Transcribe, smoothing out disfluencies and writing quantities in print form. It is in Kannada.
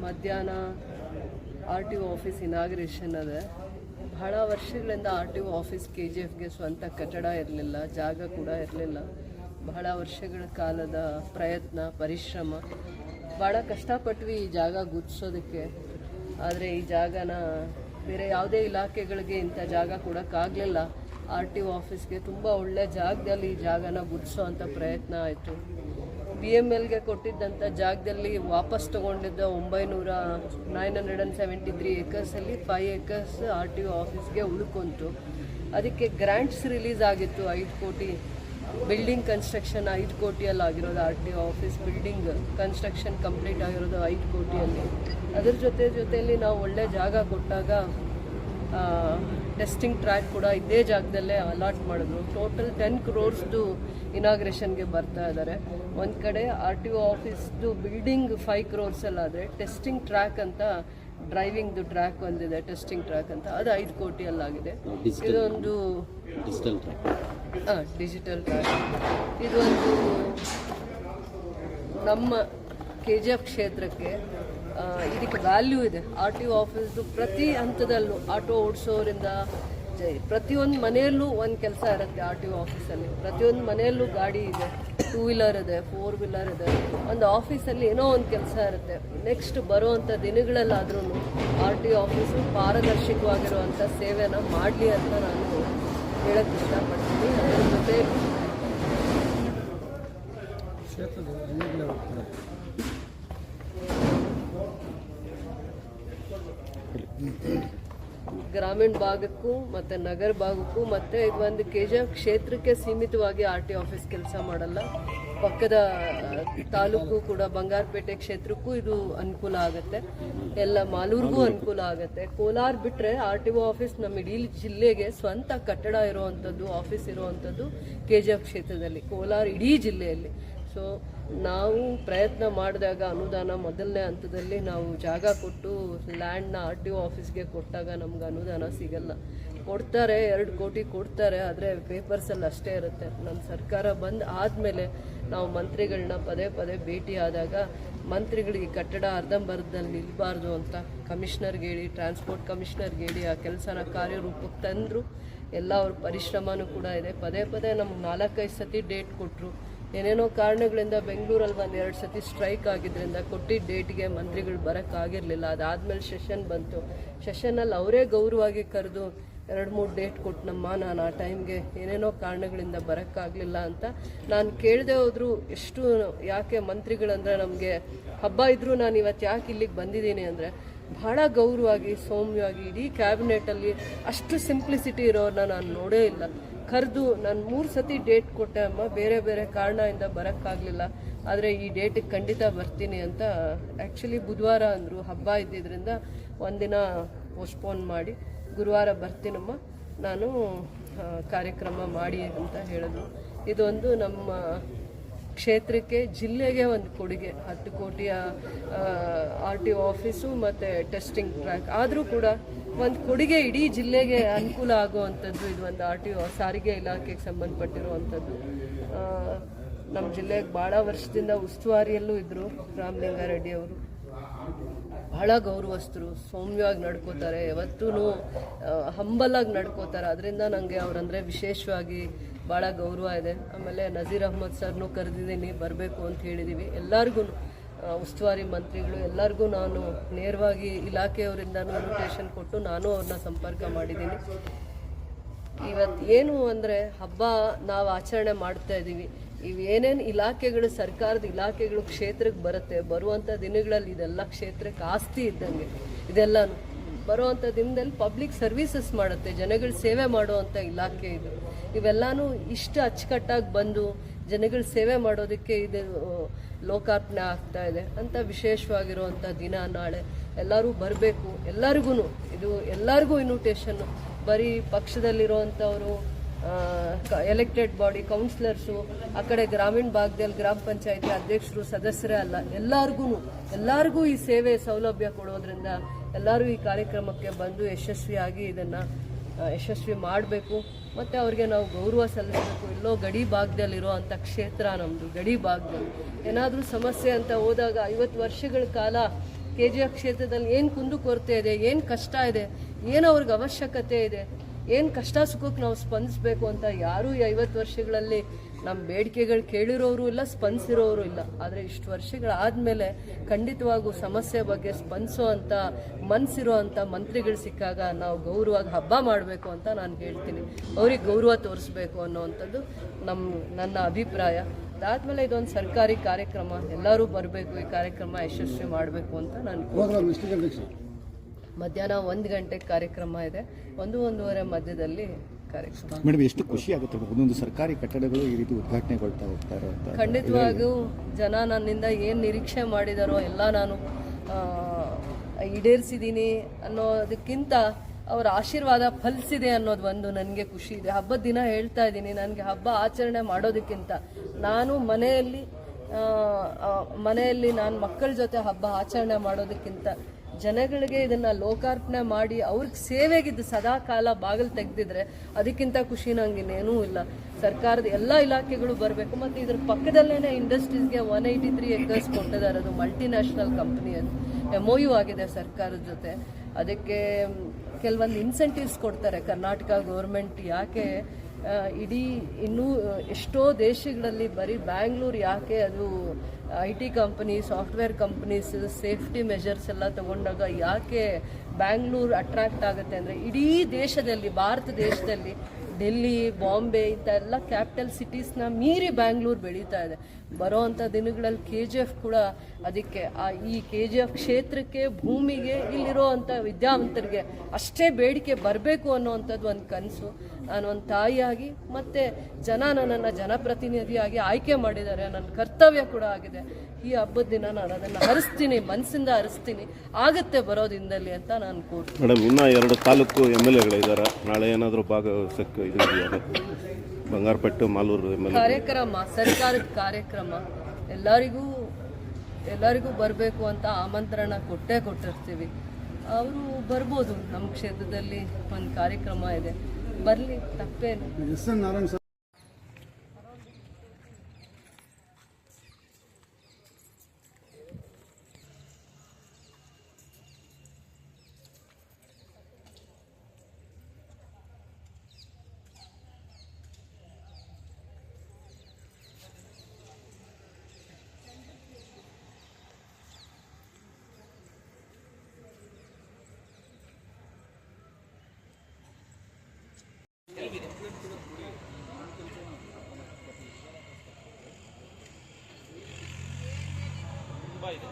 ಮಧ್ಯಾಹ್ನ RTO ಆಫೀಸ್ ಇನಾಗ್ರೇಷನ್ ಅದೇ. ಬಹಳ ವರ್ಷಗಳಿಂದ RTO ಆಫೀಸ್ KGFಗೆ ಸ್ವಂತ ಕಟ್ಟಡ ಇರಲಿಲ್ಲ, ಜಾಗ ಕೂಡ ಇರಲಿಲ್ಲ. ಬಹಳ ವರ್ಷಗಳ ಕಾಲದ ಪ್ರಯತ್ನ, ಪರಿಶ್ರಮ, ಭಾಳ ಕಷ್ಟಪಟ್ವಿ ಈ ಜಾಗ ಗುರ್ತಿಸೋದಕ್ಕೆ. ಆದರೆ ಈ ಜಾಗನ ಬೇರೆ ಯಾವುದೇ ಇಲಾಖೆಗಳಿಗೆ ಇಂಥ ಜಾಗ ಕೊಡೋಕ್ಕಾಗಲಿಲ್ಲ. RTO ಆಫೀಸ್ಗೆ ತುಂಬ ಒಳ್ಳೆ ಜಾಗದಲ್ಲಿ ಈ ಜಾಗನ ಗುರ್ತಿಸೋ ಅಂಥ ಪ್ರಯತ್ನ ಆಯಿತು. BMLಗೆ ಕೊಟ್ಟಿದ್ದಂಥ ಜಾಗದಲ್ಲಿ ವಾಪಸ್ ತೊಗೊಂಡಿದ್ದ 973 ಏಕರ್ಸಲ್ಲಿ 5 ಏಕರ್ಸ್ RTO ಆಫೀಸ್ಗೆ ಉಳ್ಕೊಂತು. ಅದಕ್ಕೆ ಗ್ರ್ಯಾಂಟ್ಸ್ ರಿಲೀಸ್ ಆಗಿತ್ತು 5 ಕೋಟಿ. ಬಿಲ್ಡಿಂಗ್ ಕನ್ಸ್ಟ್ರಕ್ಷನ್ 5 ಕೋಟಿಯಲ್ಲಿ ಆಗಿರೋದು. RTO office building construction complete ಆಗಿರೋದು 5 ಕೋಟಿಯಲ್ಲಿ. ಅದ್ರ ಜೊತೆಯಲ್ಲಿ ನಾವು ಒಳ್ಳೆ ಜಾಗ ಕೊಟ್ಟಾಗ ಟೆಸ್ಟಿಂಗ್ ಟ್ರ್ಯಾಕ್ ಕೂಡ ಇದೇ ಜಾಗದಲ್ಲೇ ಅಲಾಟ್ ಮಾಡಿದ್ರು. ಟೋಟಲ್ 10 crores ಇನಾಗ್ರೇಷನ್ಗೆ ಬರ್ತಾ ಇದ್ದಾರೆ. ಒಂದು ಕಡೆ RTO ಆಫೀಸ್ದು ಬಿಲ್ಡಿಂಗ್ 5 crores ಆದರೆ ಟೆಸ್ಟಿಂಗ್ ಟ್ರ್ಯಾಕ್ ಅಂತ ಡ್ರೈವಿಂಗ್ದು ಟ್ರ್ಯಾಕ್ ಒಂದಿದೆ, ಟೆಸ್ಟಿಂಗ್ ಟ್ರ್ಯಾಕ್ ಅಂತ, ಅದು 5 ಕೋಟಿಯಲ್ಲಾಗಿದೆ. ಇದೊಂದು ಡಿಜಿಟಲ್ ಟ್ರ್ಯಾಕ್. ಇದೊಂದು ನಮ್ಮ KGF ಕ್ಷೇತ್ರಕ್ಕೆ ಇದಕ್ಕೆ ವ್ಯಾಲ್ಯೂ ಇದೆ. RTO ಆಫೀಸ್ದು ಪ್ರತಿ ಹಂತದಲ್ಲೂ ಆಟೋ ಓಡಿಸೋರಿಂದ ಪ್ರತಿಯೊಂದು ಮನೆಯಲ್ಲೂ ಒಂದು ಕೆಲಸ ಇರುತ್ತೆ. RTO ಆಫೀಸಲ್ಲಿ ಪ್ರತಿಯೊಂದು ಮನೆಯಲ್ಲೂ ಗಾಡಿ ಇದೆ, 2 ವೀಲರ್ ಇದೆ, 4 ವೀಲರ್ ಇದೆ. ಒಂದು ಆಫೀಸಲ್ಲಿ ಏನೋ ಒಂದು ಕೆಲಸ ಇರುತ್ತೆ. ನೆಕ್ಸ್ಟ್ ಬರುವಂಥ ದಿನಗಳಲ್ಲಾದ್ರೂ RTO ಆಫೀಸು ಪಾರದರ್ಶಕವಾಗಿರುವಂಥ ಸೇವೆನ ಮಾಡಲಿ ಅಂತ ನಾನು ಹೇಳಕ್ಕೆ ಇಷ್ಟಪಡ್ತೀನಿ. ಅದರ ಜೊತೆ ಗ್ರಾಮೀಣ ಭಾಗಕ್ಕೂ ಮತ್ತು ನಗರ ಭಾಗಕ್ಕೂ ಮತ್ತು ಒಂದು KGF ಕ್ಷೇತ್ರಕ್ಕೆ ಸೀಮಿತವಾಗಿ RTO ಆಫೀಸ್ ಕೆಲಸ ಮಾಡಲ್ಲ. ಪಕ್ಕದ ತಾಲೂಕು ಕೂಡ ಬಂಗಾರಪೇಟೆ ಕ್ಷೇತ್ರಕ್ಕೂ ಇದು ಅನುಕೂಲ ಆಗುತ್ತೆ. ಎಲ್ಲ ಮಾಲೂರಿಗೂ ಅನುಕೂಲ ಆಗುತ್ತೆ. ಕೋಲಾರ ಬಿಟ್ಟರೆ RTO ಆಫೀಸ್ ನಮ್ಮ ಇಡೀ ಜಿಲ್ಲೆಗೆ ಸ್ವಂತ ಕಟ್ಟಡ ಇರುವಂಥದ್ದು, ಆಫೀಸ್ ಇರುವಂಥದ್ದು KGF ಕ್ಷೇತ್ರದಲ್ಲಿ, ಕೋಲಾರ ಇಡೀ ಜಿಲ್ಲೆಯಲ್ಲಿ. ಸೊ ನಾವು ಪ್ರಯತ್ನ ಮಾಡಿದಾಗ ಅನುದಾನ ಮೊದಲನೇ ಹಂತದಲ್ಲಿ ನಾವು ಜಾಗ ಕೊಟ್ಟು ಲ್ಯಾಂಡ್ನ RTO ಆಫೀಸ್ಗೆ ಕೊಟ್ಟಾಗ ನಮ್ಗೆ ಅನುದಾನ ಸಿಗಲ್ಲ. ಕೊಡ್ತಾರೆ, 2 ಕೋಟಿ ಕೊಡ್ತಾರೆ, ಆದರೆ ಪೇಪರ್ಸಲ್ಲಿ ಅಷ್ಟೇ ಇರುತ್ತೆ. ನಮ್ಮ ಸರ್ಕಾರ ಬಂದು ಆದಮೇಲೆ ನಾವು ಮಂತ್ರಿಗಳನ್ನ ಪದೇ ಭೇಟಿ ಆದಾಗ ಮಂತ್ರಿಗಳಿಗೆ ಕಟ್ಟಡ ಅರ್ಧಂಬರ್ಧದಲ್ಲಿ ನಿಲ್ಬಾರ್ದು ಅಂತ ಕಮಿಷನರ್ಗೆ ಹೇಳಿ, ಟ್ರಾನ್ಸ್ಪೋರ್ಟ್ ಕಮಿಷನರ್ಗೆ ಹೇಳಿ ಆ ಕೆಲಸನ ಕಾರ್ಯರೂಪಕ್ಕೆ ತಂದರು. ಎಲ್ಲ ಅವ್ರ ಪರಿಶ್ರಮನೂ ಕೂಡ ಇದೆ. ಪದೇ ನಮ್ಗೆ 4-5 ಸತಿ ಡೇಟ್ ಕೊಟ್ಟರು. ಏನೇನೋ ಕಾರಣಗಳಿಂದ ಬೆಂಗಳೂರಲ್ಲಿ 1-2 ಸತಿ ಸ್ಟ್ರೈಕ್ ಆಗಿದ್ದರಿಂದ ಕೊಟ್ಟಿದ್ದ ಡೇಟ್ಗೆ ಮಂತ್ರಿಗಳು ಬರೋಕ್ಕಾಗಿರಲಿಲ್ಲ. ಅದಾದಮೇಲೆ ಸೆಷನ್ ಬಂತು. ಸೆಷನಲ್ಲಿ ಅವರೇ ಗೌರವವಾಗಿ ಕರೆದು 2-3 ಡೇಟ್ ಕೊಟ್ಟನಮ್ಮ, ನಾನು ಆ ಟೈಮ್ಗೆ ಏನೇನೋ ಕಾರಣಗಳಿಂದ ಬರೋಕ್ಕಾಗಲಿಲ್ಲ ಅಂತ ನಾನು ಕೇಳದೆ ಹೋದ್ರು. ಎಷ್ಟು ಯಾಕೆ ಮಂತ್ರಿಗಳಂದರೆ ನಮಗೆ ಹಬ್ಬ ಇದ್ದರೂ ನಾನು ಇವತ್ತು ಯಾಕೆ ಇಲ್ಲಿಗೆ ಬಂದಿದ್ದೀನಿ ಅಂದರೆ ಭಾಳ ಗೌರವವಾಗಿ ಸೌಮ್ಯವಾಗಿ ಇಡೀ ಕ್ಯಾಬಿನೆಟಲ್ಲಿ ಅಷ್ಟು ಸಿಂಪ್ಲಿಸಿಟಿ ಇರೋರನ್ನ ನಾನು ನೋಡೇ ಇಲ್ಲ. ಕರೆದು ನಾನು 3 ಸತಿ ಡೇಟ್ ಕೊಟ್ಟೆ ಅಮ್ಮ, ಬೇರೆ ಕಾರಣದಿಂದ ಬರೋಕ್ಕಾಗಲಿಲ್ಲ, ಆದರೆ ಈ ಡೇಟಿಗೆ ಖಂಡಿತ ಬರ್ತೀನಿ ಅಂತ. ಆ್ಯಕ್ಚುಲಿ ಬುಧವಾರ ಅಂದರು, ಹಬ್ಬ ಇದ್ದಿದ್ದರಿಂದ ಒಂದಿನ ಪೋಸ್ಟ್ಪೋನ್ ಮಾಡಿ ಗುರುವಾರ ಬರ್ತೀನಮ್ಮ ನಾನು ಕಾರ್ಯಕ್ರಮ ಮಾಡಿ ಅಂತ ಹೇಳಿದ್ರು. ಇದೊಂದು ನಮ್ಮ ಕ್ಷೇತ್ರಕ್ಕೆ, ಜಿಲ್ಲೆಗೆ ಒಂದು ಕೊಡುಗೆ. 10 ಕೋಟಿಯ RTO ಆಫೀಸು ಮತ್ತು ಟೆಸ್ಟಿಂಗ್ ಟ್ರ್ಯಾಕ್ ಆದರೂ ಕೂಡ ಒಂದು ಕೊಡುಗೆ, ಇಡೀ ಜಿಲ್ಲೆಗೆ ಅನುಕೂಲ ಆಗುವಂಥದ್ದು. ಇದು ಒಂದು RTO ಸಾರಿಗೆ ಇಲಾಖೆಗೆ ಸಂಬಂಧಪಟ್ಟಿರುವಂಥದ್ದು. ನಮ್ಮ ಜಿಲ್ಲೆಗೆ ಭಾಳ ವರ್ಷದಿಂದ ಉಸ್ತುವಾರಿಯಲ್ಲೂ ಇದ್ದರು ರಾಮಲಿಂಗಾರೆಡ್ಡಿ ಅವರು. ಬಹಳ ಗೌರವಸ್ಥರು, ಸೌಮ್ಯವಾಗಿ ನಡ್ಕೋತಾರೆ, ಯಾವತ್ತೂ ಹಂಬಲಾಗಿ ನಡ್ಕೋತಾರೆ. ಅದರಿಂದ ನನಗೆ ಅವರಂದರೆ ವಿಶೇಷವಾಗಿ ಭಾಳ ಗೌರವ ಇದೆ. ಆಮೇಲೆ ನಜೀರ್ ಅಹ್ಮದ್ ಸರ್ನೂ ಕರೆದಿದ್ದೀನಿ, ಬರಬೇಕು ಅಂತ ಹೇಳಿದ್ದೀವಿ. ಎಲ್ಲರಿಗೂ ಉಸ್ತುವಾರಿ ಮಂತ್ರಿಗಳು ಎಲ್ಲರಿಗೂ ನಾನು ನೇರವಾಗಿ ಇಲಾಖೆಯವರಿಂದನೂ ಇನ್ವಿಟೇಷನ್ ಕೊಟ್ಟು ನಾನು ಅವ್ರನ್ನ ಸಂಪರ್ಕ ಮಾಡಿದ್ದೀನಿ. ಇವತ್ತು ಏನು ಅಂದರೆ ಹಬ್ಬ ನಾವು ಆಚರಣೆ ಮಾಡ್ತಾ ಇದ್ದೀವಿ. ಇವೇನೇನು ಇಲಾಖೆಗಳು, ಸರ್ಕಾರದ ಇಲಾಖೆಗಳು ಕ್ಷೇತ್ರಕ್ಕೆ ಬರುತ್ತೆ, ಬರುವಂಥ ದಿನಗಳಲ್ಲಿ ಇದೆಲ್ಲ ಕ್ಷೇತ್ರಕ್ಕೆ ಆಸ್ತಿ ಇದ್ದಂಗೆ. ಇದೆಲ್ಲನೂ ಬರುವಂಥ ದಿನದಲ್ಲಿ ಪಬ್ಲಿಕ್ ಸರ್ವೀಸಸ್ ಮಾಡುತ್ತೆ, ಜನಗಳ ಸೇವೆ ಮಾಡುವಂಥ ಇಲಾಖೆ ಇದು. ಇವೆಲ್ಲನೂ ಇಷ್ಟು ಅಚ್ಚುಕಟ್ಟಾಗಿ ಬಂದು ಜನಗಳ ಸೇವೆ ಮಾಡೋದಕ್ಕೆ ಇದು ಲೋಕಾರ್ಪಣೆ ಆಗ್ತಾ ಇದೆ ಅಂತ ವಿಶೇಷವಾಗಿರುವಂಥ ದಿನ ನಾಳೆ. ಎಲ್ಲರೂ ಬರಬೇಕು, ಎಲ್ಲರಿಗೂ ಇನ್ವಿಟೇಷನ್ನು. ಬರೀ ಪಕ್ಷದಲ್ಲಿರುವಂಥವರು, ಎಲೆಕ್ಟೆಡ್ ಬಾಡಿ ಕೌನ್ಸಿಲರ್ಸು, ಆ ಕಡೆ ಗ್ರಾಮೀಣ ಭಾಗದಲ್ಲಿ ಗ್ರಾಮ ಪಂಚಾಯತಿ ಅಧ್ಯಕ್ಷರು, ಸದಸ್ಯರೇ ಅಲ್ಲ, ಎಲ್ಲರಿಗೂ ಈ ಸೇವೆ ಸೌಲಭ್ಯ ಕೊಡೋದ್ರಿಂದ ಎಲ್ಲರೂ ಈ ಕಾರ್ಯಕ್ರಮಕ್ಕೆ ಬಂದು ಯಶಸ್ವಿಯಾಗಿ ಇದನ್ನು ಯಶಸ್ವಿ ಮಾಡಬೇಕು. ಮತ್ತು ಅವ್ರಿಗೆ ನಾವು ಗೌರವ ಸಲ್ಲಿಸಬೇಕು. ಎಲ್ಲೋ ಗಡಿ ಭಾಗದಲ್ಲಿರೋ ಅಂಥ ಕ್ಷೇತ್ರ ನಮ್ಮದು. ಗಡಿ ಭಾಗದಲ್ಲಿ ಏನಾದರೂ ಸಮಸ್ಯೆ ಅಂತ ಹೋದಾಗ 50 ವರ್ಷಗಳ ಕಾಲ KGF ಕ್ಷೇತ್ರದಲ್ಲಿ ಏನು ಕುಂದುಕೊರತೆ ಇದೆ, ಏನು ಕಷ್ಟ ಇದೆ, ಏನು ಅವ್ರಿಗೆ ಅವಶ್ಯಕತೆ ಇದೆ, ಏನು ಕಷ್ಟ ಸುಖಕ್ಕೆ ನಾವು ಸ್ಪಂದಿಸಬೇಕು ಅಂತ ಯಾರೂ ಈ 50 ವರ್ಷಗಳಲ್ಲಿ ನಮ್ಮ ಬೇಡಿಕೆಗಳು ಕೇಳಿರೋರು ಇಲ್ಲ, ಸ್ಪಂದಿಸಿರೋರು ಇಲ್ಲ. ಆದರೆ ಇಷ್ಟು ವರ್ಷಗಳಾದಮೇಲೆ ಖಂಡಿತವಾಗೂ ಸಮಸ್ಯೆ ಬಗ್ಗೆ ಸ್ಪಂದಿಸೋ ಅಂಥ ಮನಸ್ಸಿರೋ ಅಂಥ ಮಂತ್ರಿಗಳು ಸಿಕ್ಕಾಗ ನಾವು ಗೌರವವಾಗಿ ಹಬ್ಬ ಮಾಡಬೇಕು ಅಂತ ನಾನು ಹೇಳ್ತೀನಿ. ಅವ್ರಿಗೆ ಗೌರವ ತೋರಿಸ್ಬೇಕು ಅನ್ನೋವಂಥದ್ದು ನನ್ನ ಅಭಿಪ್ರಾಯ. ಅದಾದಮೇಲೆ ಇದೊಂದು ಸರ್ಕಾರಿ ಕಾರ್ಯಕ್ರಮ, ಎಲ್ಲರೂ ಬರಬೇಕು, ಈ ಕಾರ್ಯಕ್ರಮ ಯಶಸ್ವಿ ಮಾಡಬೇಕು ಅಂತ ನಾನು ಮಧ್ಯಾಹ್ನ 1 ಗಂಟೆಗೆ ಕಾರ್ಯಕ್ರಮ ಇದೆ, 1-1:30 ಮಧ್ಯದಲ್ಲಿ ಕಾರ್ಯಕ್ರಮ. ಮೇಡಮ್, ಎಷ್ಟು ಖುಷಿ ಆಗುತ್ತೆ ಒಂದೊಂದು ಸರ್ಕಾರಿ ಕಟ್ಟಡಗಳು ಈ ರೀತಿ ಉದ್ಘಾಟನೆಗೊಳ್ತಾ ಹೋಗ್ತಾರೆ ಅಂತ. ಖಂಡಿತವಾಗಿಯೂ ಜನ ನನ್ನಿಂದ ಏನು ನಿರೀಕ್ಷೆ ಮಾಡಿದಾರೋ ಎಲ್ಲ ನಾನು ಈಡೇರಿಸಿದ್ದೀನಿ ಅನ್ನೋದಕ್ಕಿಂತ ಅವರ ಆಶೀರ್ವಾದ ಫಲಿಸಿದೆ ಅನ್ನೋದು ಒಂದು ನನಗೆ ಖುಷಿ ಇದೆ. ಹಬ್ಬದ ದಿನ ಹೇಳ್ತಾ ಇದ್ದೀನಿ, ನನಗೆ ಹಬ್ಬ ಆಚರಣೆ ಮಾಡೋದಕ್ಕಿಂತ ನಾನು ಮನೆಯಲ್ಲಿ ನಾನು ಮಕ್ಕಳ ಜೊತೆ ಹಬ್ಬ ಆಚರಣೆ ಮಾಡೋದಕ್ಕಿಂತ ಜನಗಳಿಗೆ ಇದನ್ನು ಲೋಕಾರ್ಪಣೆ ಮಾಡಿ ಅವ್ರಿಗೆ ಸೇವೆಗಿದ್ದು ಸದಾ ಕಾಲ ಬಾಗಿಲು ತೆಗೆದಿದ್ರೆ ಅದಕ್ಕಿಂತ ಖುಷಿ ನನಗಿನ್ನೇನೂ ಇಲ್ಲ. ಸರ್ಕಾರದ ಎಲ್ಲ ಇಲಾಖೆಗಳು ಬರಬೇಕು. ಮತ್ತು ಇದ್ರ ಪಕ್ಕದಲ್ಲೇ ಇಂಡಸ್ಟ್ರೀಸ್ಗೆ 183 ಎಕರ್ಸ್ ಕೊಟ್ಟಿದ್ದಾರೆ. ಅದು ಮಲ್ಟಿನ್ಯಾಷನಲ್ ಕಂಪ್ನಿ, ಅದು MOU ಆಗಿದೆ ಸರ್ಕಾರದ ಜೊತೆ. ಅದಕ್ಕೆ ಕೆಲವೊಂದು ಇನ್ಸೆಂಟಿವ್ಸ್ ಕೊಡ್ತಾರೆ ಕರ್ನಾಟಕ ಗೌರ್ಮೆಂಟ್. ಯಾಕೆ ಇಡೀ ಇನ್ನೂ ಎಷ್ಟೋ ದೇಶಗಳಲ್ಲಿ ಬರೀ ಬ್ಯಾಂಗ್ಳೂರು ಯಾಕೆ ಅದು IT company, software companies, safety measures ಎಲ್ಲ ತಗೊಂಡಾಗ ಯಾಕೆ ಬ್ಯಾಂಗ್ಳೂರು ಅಟ್ರಾಕ್ಟ್ ಆಗುತ್ತೆ ಅಂದರೆ ಇಡೀ ದೇಶದಲ್ಲಿ, ಭಾರತ ದೇಶದಲ್ಲಿ ಡೆಲ್ಲಿ, ಬಾಂಬೆ ಇಂಥ ಎಲ್ಲ ಕ್ಯಾಪಿಟಲ್ ಸಿಟೀಸ್ನ ಮೀರಿ ಬ್ಯಾಂಗ್ಳೂರು ಬೆಳೀತಾ ಇದೆ. ಬರೋವಂಥ ದಿನಗಳಲ್ಲಿ KGF ಕೂಡ ಅದಕ್ಕೆ ಈ KGF ಕ್ಷೇತ್ರಕ್ಕೆ, ಭೂಮಿಗೆ, ಇಲ್ಲಿರೋ ಅಂಥ ವಿದ್ಯಾವಂತರಿಗೆ ಅಷ್ಟೇ ಬೇಡಿಕೆ ಬರಬೇಕು ಅನ್ನೋವಂಥದ್ದು ಒಂದು ಕನಸು. ನಾನು ಒಂದು ತಾಯಿಯಾಗಿ ಮತ್ತು ಜನ ನನ್ನನ್ನು ಜನಪ್ರತಿನಿಧಿಯಾಗಿ ಆಯ್ಕೆ ಮಾಡಿದ್ದಾರೆ, ನನ್ನ ಕರ್ತವ್ಯ ಕೂಡ ಆಗಿದೆ. ಈ ಹಬ್ಬದ ದಿನ ನಾನು ಅದನ್ನು ಹರಿಸ್ತೀನಿ, ಮನಸ್ಸಿಂದ ಹರಿಸ್ತೀನಿ, ಆಗುತ್ತೆ ಬರೋ ದಿನದಲ್ಲಿ ಅಂತ ನಾನು ಕೋರ್ತೀನಿ. ಮೇಡಮ್, ಇನ್ನೂ 2 ತಾಲೂಕು MLAಗಳಿದ್ದಾರೆ, ನಾಳೆ ಏನಾದರೂ ಭಾಗವಹಿಸಕ್ಕೆ ಇದು ಇದೆಯಾ? ಬಂಗಾರಪೇಟೆ, ಮಾಲೂರು ಕಾರ್ಯಕ್ರಮ, ಸರ್ಕಾರದ ಕಾರ್ಯಕ್ರಮ, ಎಲ್ಲರಿಗೂ ಬರಬೇಕು ಅಂತ ಆಮಂತ್ರಣ ಕೊಟ್ಟಿರ್ತೀವಿ. ಅವರು ಬರ್ಬೋದು. ನಮ್ಮ ಕ್ಷೇತ್ರದಲ್ಲಿ ಒಂದು ಕಾರ್ಯಕ್ರಮ ಇದೆ, ಬರಲಿ, ತಪ್ಪೇನು. ತುಂಬ ಇದೆ.